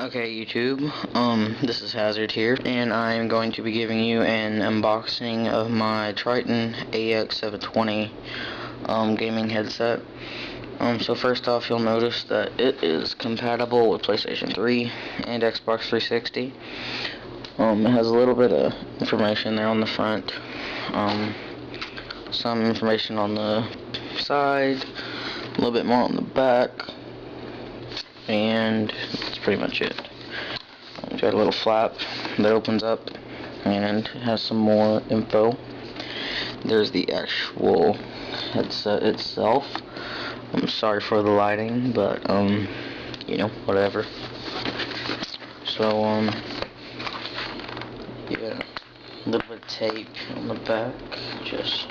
Okay, YouTube, this is Hazard here, and I'm going to be giving you an unboxing of my Tritton AX 720 gaming headset. So first off, you'll notice that it is compatible with PlayStation 3 and Xbox 360. It has a little bit of information there on the front, some information on the side, a little bit more on the back, and that's pretty much it. It's got a little flap that opens up and has some more info. There's the actual headset itself. I'm sorry for the lighting, but you know, whatever. So yeah, a little bit of tape on the back, just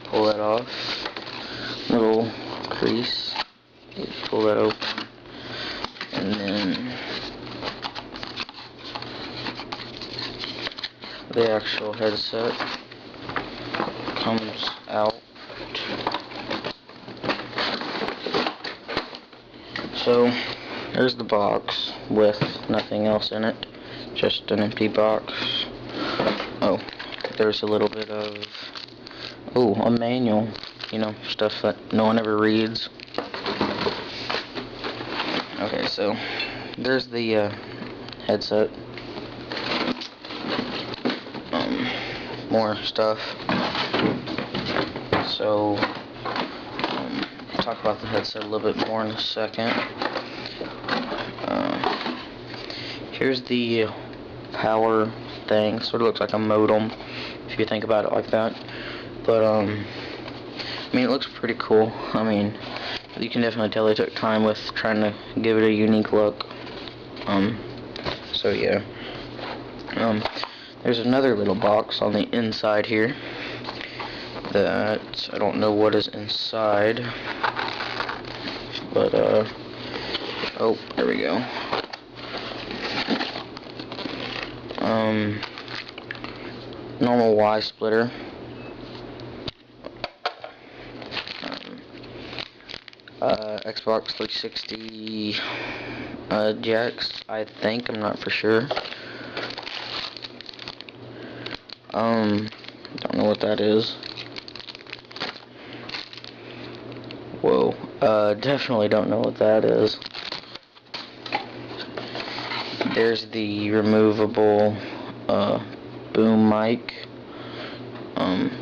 pull that off. Little crease, you pull that open, and then the actual headset comes out. So there's the box with nothing else in it, just an empty box. Oh, there's a little bit of a manual. You know, stuff that no one ever reads. Okay, so there's the headset. More stuff. So I'll talk about the headset a little bit more in a second. Here's the power thing. Sort of looks like a modem, if you think about it like that. But I mean, it looks pretty cool. I mean, you can definitely tell they took time with trying to give it a unique look. So yeah. There's another little box on the inside here that I don't know what is inside, but oh, there we go. Normal Y splitter. Xbox 360 jacks, I think. I'm not for sure. Don't know what that is. Whoa. Definitely don't know what that is. There's the removable boom mic.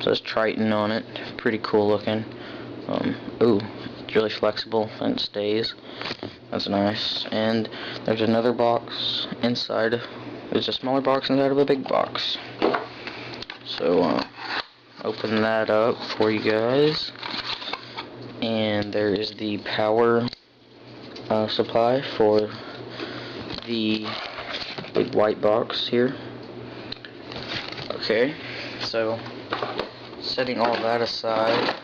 Says Tritton on it. Pretty cool looking. Ooh. It's really flexible and it stays. That's nice. And there's another box inside. There's a smaller box inside of a big box. So open that up for you guys. And there is the power supply for the big white box here. Okay, so setting all that aside,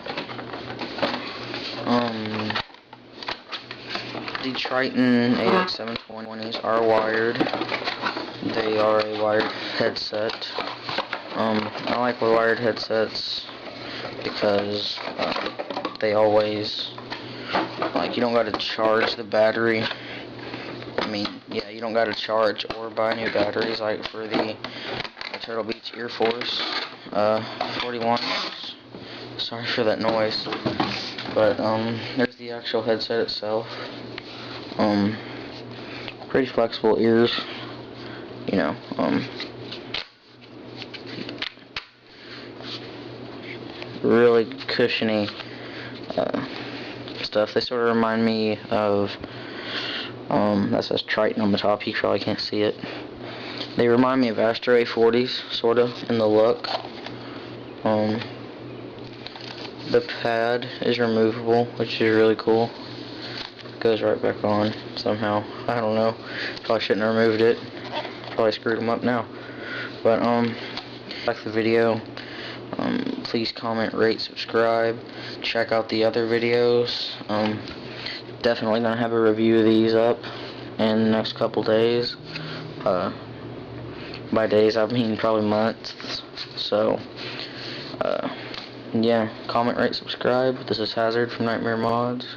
the Tritton AX 720's are wired. They are a wired headset. I like wired headsets because they always, like, you don't gotta charge the battery. I mean, yeah, you don't gotta charge or buy new batteries like for the Turtle Beach Air Force 41s. Sorry for that noise. But there's the actual headset itself. Pretty flexible ears, you know. Really cushiony stuff. They sort of remind me of that says Tritton on the top. You probably can't see it. They remind me of Astro A40s, sort of, in the look. The pad is removable, which is really cool. It goes right back on somehow. I don't know. Probably shouldn't have removed it. Probably screwed them up now. But like the video. Please comment, rate, subscribe. Check out the other videos. Definitely gonna have a review of these up in the next couple days. By days I mean probably months. So yeah, comment, rate, subscribe. This is Hazard from Nightmare Mods.